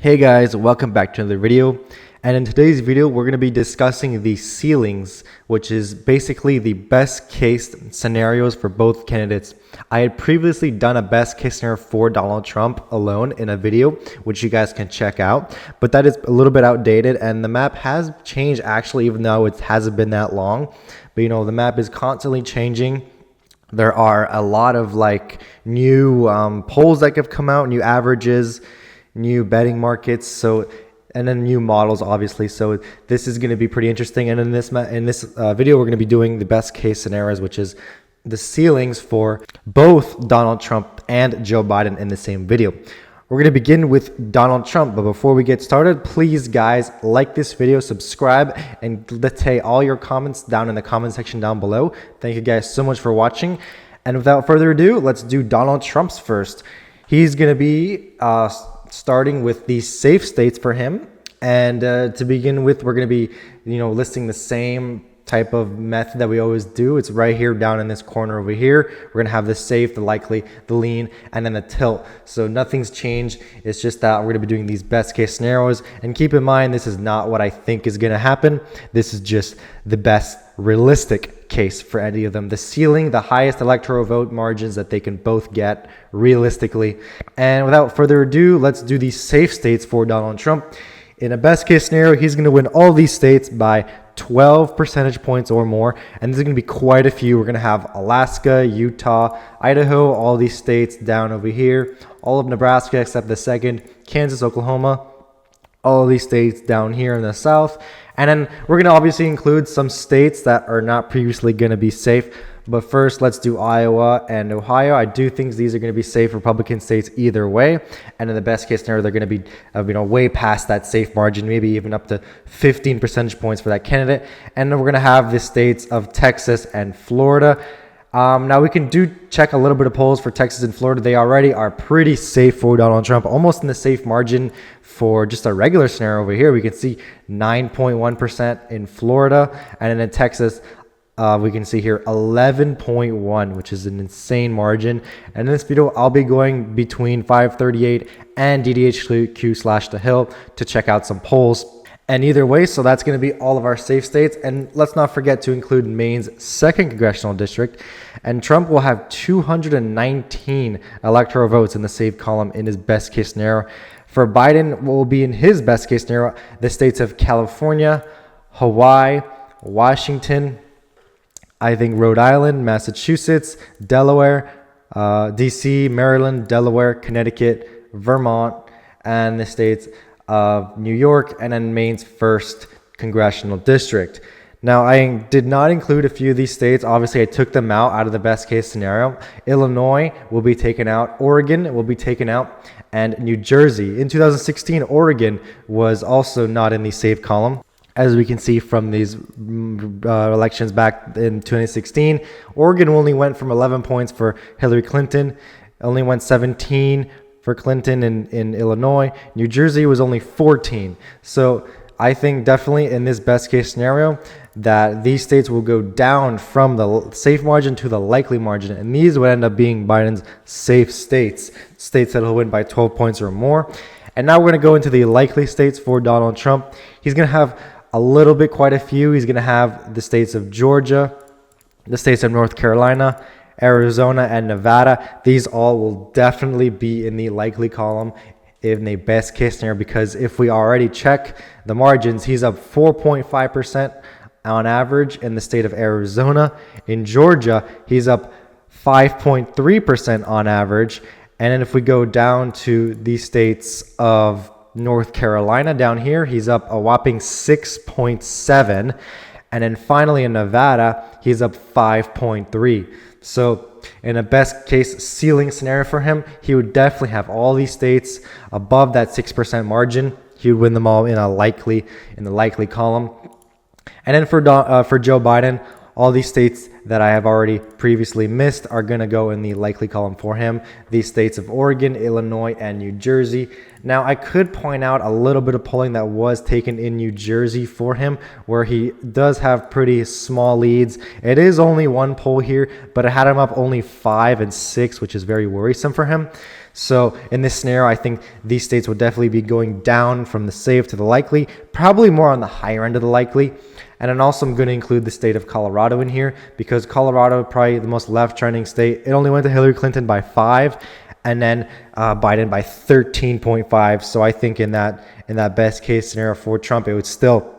Hey guys, welcome back to another video. And in today's video, we're going to be discussing the ceilings, which is basically the best case scenarios for both candidates. I had previously done a best case scenario for Donald Trump alone in a video, which you guys can check out, but that is a little bit outdated and the map has changed actually, even though it hasn't been that long. But the map is constantly changing. There are a lot of new polls that have come out, new averages, new betting markets, and then new models, obviously. So this is going to be pretty interesting. And in this video, we're going to be doing the best case scenarios, which is the ceilings for both Donald Trump and Joe Biden in the same video. We're going to begin with Donald Trump, but before we get started, please guys, like this video, subscribe, and let's say all your comments down in the comment section down below. Thank you guys so much for watching. And without further ado, let's do Donald Trump's first. He's going to be starting with the safe states for him. And to begin with, we're going to be, listing the same type of method that we always do. It's right here down in this corner over here. We're going to have the safe, the likely, the lean, and then the tilt. So nothing's changed. It's just that we're going to be doing these best case scenarios. And keep in mind, this is not what I think is going to happen. This is just the best realistic case for any of them. The ceiling, the highest electoral vote margins that they can both get realistically. And without further ado, let's do these safe states for Donald Trump. In a best case scenario, he's going to win all these states by 12 percentage points or more. And there's going to be quite a few. We're going to have Alaska, Utah, Idaho, all these states down over here, all of Nebraska except the second, Kansas, Oklahoma, all of these states down here in the south. And then we're going to obviously include some states that are not previously going to be safe. But first, let's do Iowa and Ohio. I do think these are going to be safe Republican states either way. And in the best case scenario, they're going to be way past that safe margin, maybe even up to 15 percentage points for that candidate. And then we're going to have the states of Texas and Florida. Now we can check a little bit of polls for Texas and Florida. They already are pretty safe for Donald Trump, almost in the safe margin for just a regular scenario over here. We can see 9.1% in Florida, and then in Texas, we can see here 11.1, which is an insane margin. And in this video, I'll be going between 538 and DDHQ/The Hill to check out some polls. And either way, so that's going to be all of our safe states. And let's not forget to include Maine's 2nd congressional district. And Trump will have 219 electoral votes in the safe column in his best case scenario. For Biden, what will be in his best case scenario, the states of California, Hawaii, Washington, I think Rhode Island, Massachusetts, Delaware, DC, Maryland, Delaware, Connecticut, Vermont, and the states of New York, and then Maine's 1st congressional district. Now, I did not include a few of these states. Obviously, I took them out of the best case scenario. Illinois will be taken out. Oregon will be taken out. And New Jersey. In 2016, Oregon was also not in the safe column. As we can see from these elections back in 2016, Oregon only went from 11 points for Hillary Clinton, only went 17 for Clinton in Illinois. New Jersey was only 14. So I think definitely in this best case scenario that these states will go down from the safe margin to the likely margin. And these would end up being Biden's safe states that he'll win by 12 points or more. And now we're going to go into the likely states for Donald Trump. He's going to have quite a few. He's going to have the states of Georgia, the states of North Carolina, Arizona, and Nevada. These all will definitely be in the likely column in the best case scenario, because if we already check the margins, he's up 4.5% on average in the state of Arizona. In Georgia, he's up 5.3% on average. And then if we go down to the states of North Carolina down here, he's up a whopping 6.7. And then finally in Nevada, he's up 5.3. So in a best case ceiling scenario for him, he would definitely have all these states above that 6% margin. He would win them all in the likely column. And then for Joe Biden, all these states that I have already previously missed are going to go in the likely column for him. These states of Oregon, Illinois, and New Jersey. Now, I could point out a little bit of polling that was taken in New Jersey for him, where he does have pretty small leads. It is only one poll here, but it had him up only 5 and 6, which is very worrisome for him. So in this scenario, I think these states will definitely be going down from the safe to the likely, probably more on the higher end of the likely. And then also I'm going to include the state of Colorado in here, because Colorado, probably the most left trending state. It only went to Hillary Clinton by 5, and then Biden by 13.5. So I think in that best case scenario for Trump, it would still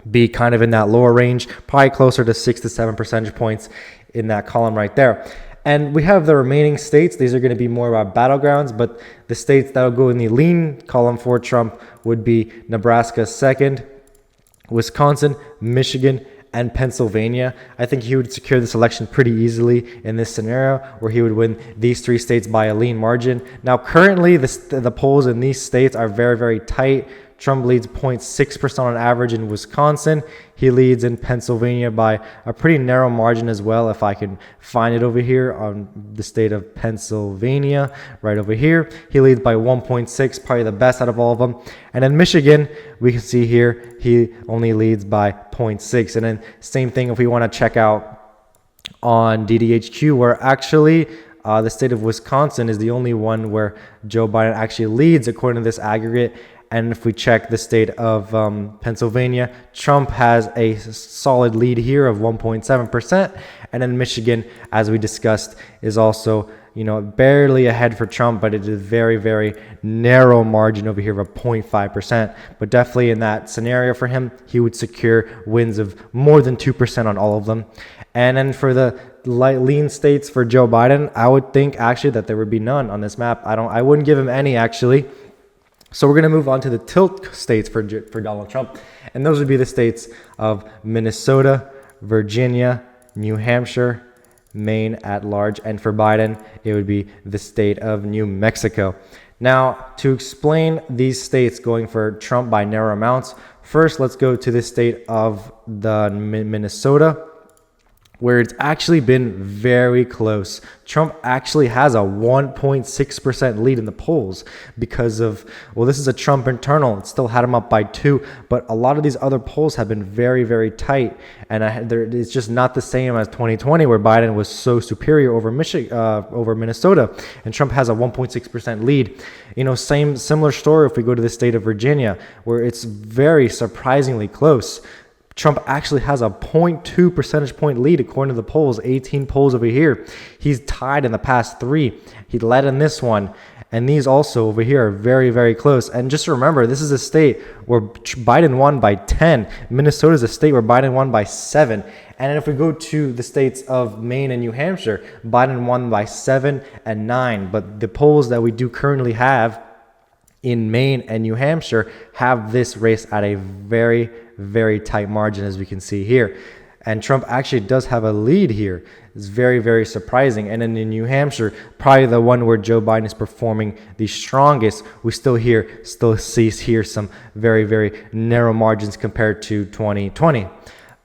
be kind of in that lower range, probably closer to 6 to 7 percentage points in that column right there. And we have the remaining states. These are going to be more about battlegrounds, but the states that will go in the lean column for Trump would be Nebraska second, Wisconsin, Michigan, and Pennsylvania. I think he would secure this election pretty easily in this scenario, where he would win these 3 states by a lean margin. Now, currently, the polls in these states are very, very tight. Trump leads 0.6% on average in Wisconsin. He leads in Pennsylvania by a pretty narrow margin as well, if I can find it over here on the state of Pennsylvania, right over here. He leads by 1.6, probably the best out of all of them. And in Michigan, we can see here, he only leads by 0.6. And then same thing if we want to check out on DDHQ, where actually the state of Wisconsin is the only one where Joe Biden actually leads according to this aggregate. And if we check the state of Pennsylvania, Trump has a solid lead here of 1.7%. And then Michigan, as we discussed, is also, barely ahead for Trump, but it is a very, very narrow margin over here of 0.5%. But definitely in that scenario for him, he would secure wins of more than 2% on all of them. And then for the lean states for Joe Biden, I would think actually that there would be none on this map. I wouldn't give him any actually. So we're going to move on to the tilt states for Donald Trump. And those would be the states of Minnesota, Virginia, New Hampshire, Maine at large. And for Biden, it would be the state of New Mexico. Now, to explain these states going for Trump by narrow amounts, first let's go to the state of Minnesota, where it's actually been very close. Trump actually has a 1.6% lead in the polls because of, this is a Trump internal. It still had him up by 2, but a lot of these other polls have been very, very tight. And it's just not the same as 2020, where Biden was so superior over Minnesota, and Trump has a 1.6% lead. Similar story if we go to the state of Virginia, where it's very surprisingly close. Trump actually has a 0.2 percentage point lead according to the polls, 18 polls over here. He's tied in the past 3. He led in this one. And these also over here are very, very close. And just remember, this is a state where Biden won by 10. Minnesota is a state where Biden won by 7. And if we go to the states of Maine and New Hampshire, Biden won by 7 and 9. But the polls that we do currently have in Maine and New Hampshire have this race at a very, very tight margin, as we can see here. And Trump actually does have a lead here. It's very, very surprising. And then in New Hampshire, probably the one where Joe Biden is performing the strongest, we still see here some very, very narrow margins compared to 2020.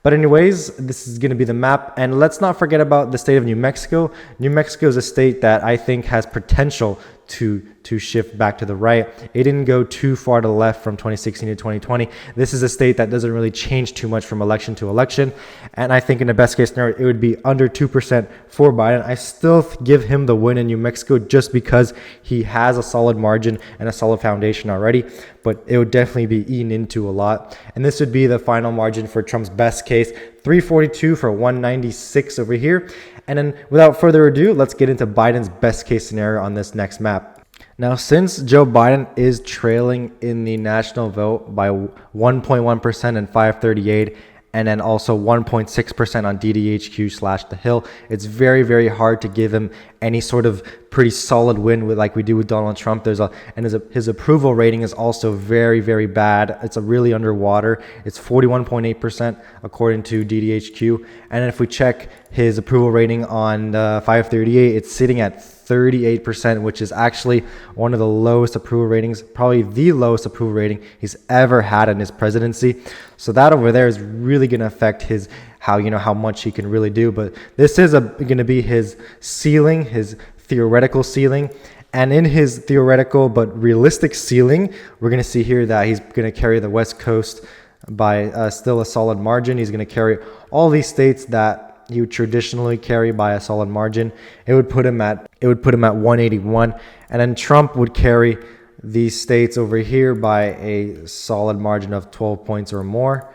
But anyways, this is going to be the map. And let's not forget about the state of New Mexico. New Mexico is a state that I think has potential to shift back to the right. It didn't go too far to the left from 2016 to 2020. This is a state that doesn't really change too much from election to election. And I think in the best case scenario, it would be under 2% for Biden. I still give him the win in New Mexico just because he has a solid margin and a solid foundation already. But it would definitely be eaten into a lot. And this would be the final margin for Trump's best case, 342 for 196 over here. And then without further ado, let's get into Biden's best case scenario on this next map. Now, since Joe Biden is trailing in the national vote by 1.1% and 538, and then also 1.6% on DDHQ / The Hill, it's very, very hard to give him any sort of pretty solid win with like we do with Donald Trump. His approval rating is also very, very bad. It's really underwater. It's 41.8% according to DDHQ. And if we check his approval rating on 538, it's sitting at 38%, which is actually one of the lowest approval ratings, probably the lowest approval rating he's ever had in his presidency. So that over there is really going to affect his how much he can really do. But this is going to be his ceiling, his theoretical ceiling. And in his theoretical but realistic ceiling, we're going to see here that he's going to carry the West Coast by still a solid margin. He's going to carry all these states that he would traditionally carry by a solid margin. It would put him at it would put him at 181. And then Trump would carry these states over here by a solid margin of 12 points or more.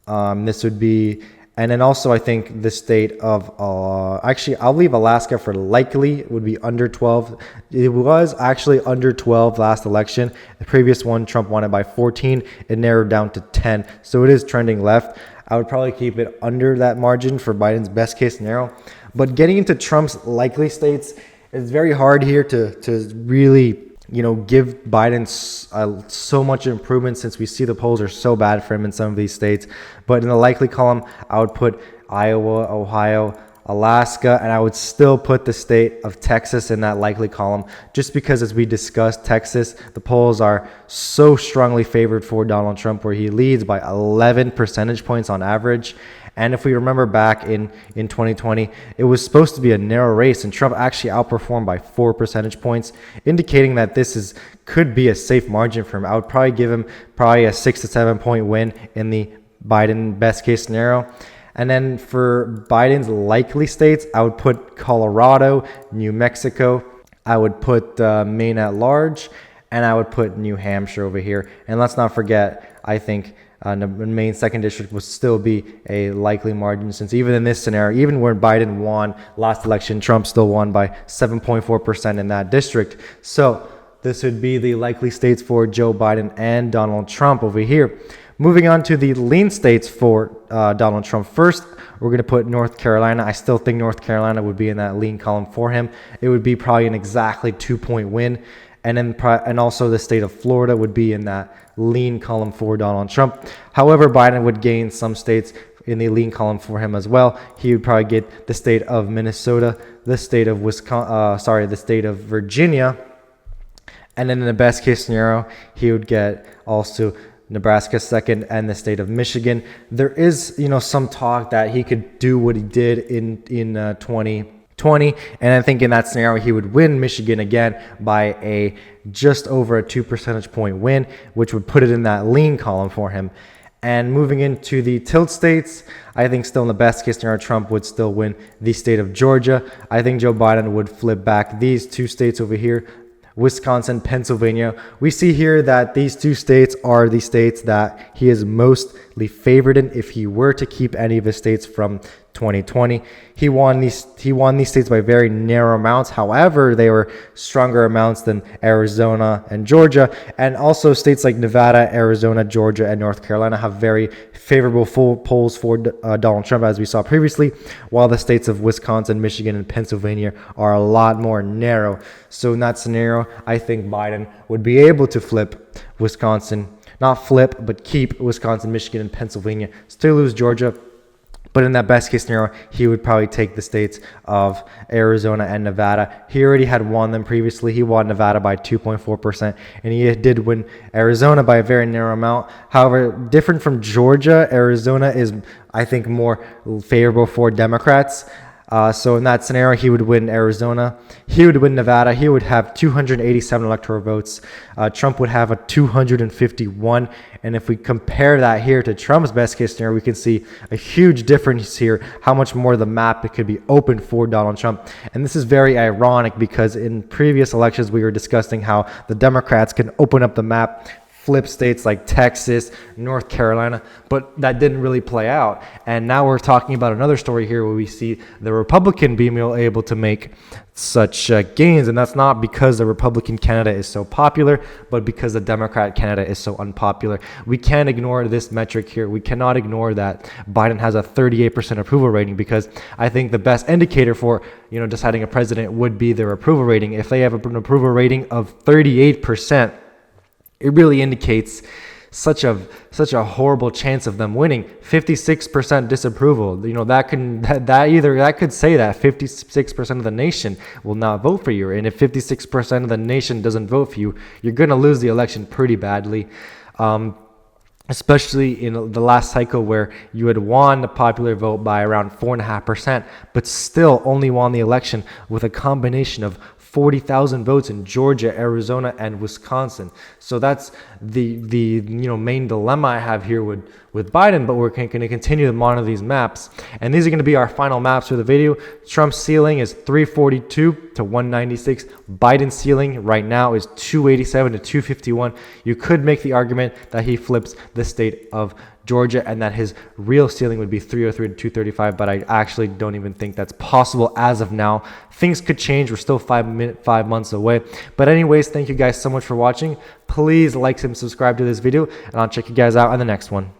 This would be, and then also I think the state of, actually I'll leave Alaska for likely. It would be under 12. It was actually under 12 last election. The previous one, Trump won it by 14. It narrowed down to 10. So it is trending left. I would probably keep it under that margin for Biden's best case scenario. But getting into Trump's likely states, it's very hard here to really, give Biden so much improvement, since we see the polls are so bad for him in some of these states. But in the likely column, I would put Iowa, Ohio, Alaska, and I would still put the state of Texas in that likely column, just because, as we discussed, Texas, the polls are so strongly favored for Donald Trump, where he leads by 11 percentage points on average. And if we remember back in 2020, it was supposed to be a narrow race, and Trump actually outperformed by 4 percentage points, indicating that this could be a safe margin for him. I would probably give him a 6 to 7 point win in the Biden best case scenario. And then for Biden's likely states, I would put Colorado, New Mexico. I would put Maine at large, and I would put New Hampshire over here. And let's not forget, I think the Maine 2nd District would still be a likely margin, since even in this scenario, even when Biden won last election, Trump still won by 7.4% in that district. So this would be the likely states for Joe Biden and Donald Trump over here. Moving on to the lean states for Donald Trump. First, we're going to put North Carolina. I still think North Carolina would be in that lean column for him. It would be probably an exactly 2-point win. And also the state of Florida would be in that lean column for Donald Trump. However, Biden would gain some states in the lean column for him as well. He would probably get the state of Minnesota, the state of the state of Virginia. And then in the best case scenario, he would get also Nebraska 2nd and the state of Michigan. There is, some talk that he could do what he did in 2020, and I think in that scenario he would win Michigan again by a just over a 2 percentage point win, which would put it in that lean column for him. And moving into the tilt states, I think still in the best case scenario, Trump would still win the state of Georgia. I think Joe Biden would flip back these two states over here, Wisconsin, Pennsylvania. We see here that these two states are the states that he is mostly favored in if he were to keep any of his states from 2020. He won these states by very narrow amounts. However, they were stronger amounts than Arizona and Georgia. And also states like Nevada, Arizona, Georgia, and North Carolina have very favorable full polls for Donald Trump, as we saw previously, while the states of Wisconsin, Michigan, and Pennsylvania are a lot more narrow. So in that scenario, I think Biden would be able to flip Wisconsin, not flip, but keep Wisconsin, Michigan, and Pennsylvania, still lose Georgia. But in that best case scenario, he would probably take the states of Arizona and Nevada. He already had won them previously. He won Nevada by 2.4%, and he did win Arizona by a very narrow amount. However, different from Georgia, Arizona is, I think, more favorable for Democrats. So in that scenario, he would win Arizona. He would win Nevada. He would have 287 electoral votes. Trump would have a 251. And if we compare that here to Trump's best case scenario, we can see a huge difference here, how much more the map it could be open for Donald Trump. And this is very ironic because in previous elections, we were discussing how the Democrats can open up the map, flip states like Texas, North Carolina, but that didn't really play out. And now we're talking about another story here where we see the Republican being able to make such gains, and that's not because the Republican candidate is so popular, but because the Democrat candidate is so unpopular. We can't ignore this metric here. We cannot ignore that Biden has a 38% approval rating, because I think the best indicator for deciding a president would be their approval rating. If they have an approval rating of 38%, it really indicates such a horrible chance of them winning. 56% disapproval. That could say that 56% of the nation will not vote for you. And if 56% of the nation doesn't vote for you, you're going to lose the election pretty badly. Especially in the last cycle where you had won the popular vote by around 4.5%, but still only won the election with a combination of 40,000 votes in Georgia, Arizona, and Wisconsin. So that's the main dilemma I have here with Biden, but we're going to continue to monitor these maps. And these are going to be our final maps for the video. Trump's ceiling is 342 to 196. Biden's ceiling right now is 287 to 251. You could make the argument that he flips the state of Georgia and that his real ceiling would be 303 to 235, but I actually don't even think that's possible as of now. Things could change. We're still 5 months away. But anyways, thank you guys so much for watching. Please like and subscribe to this video, and I'll check you guys out on the next one.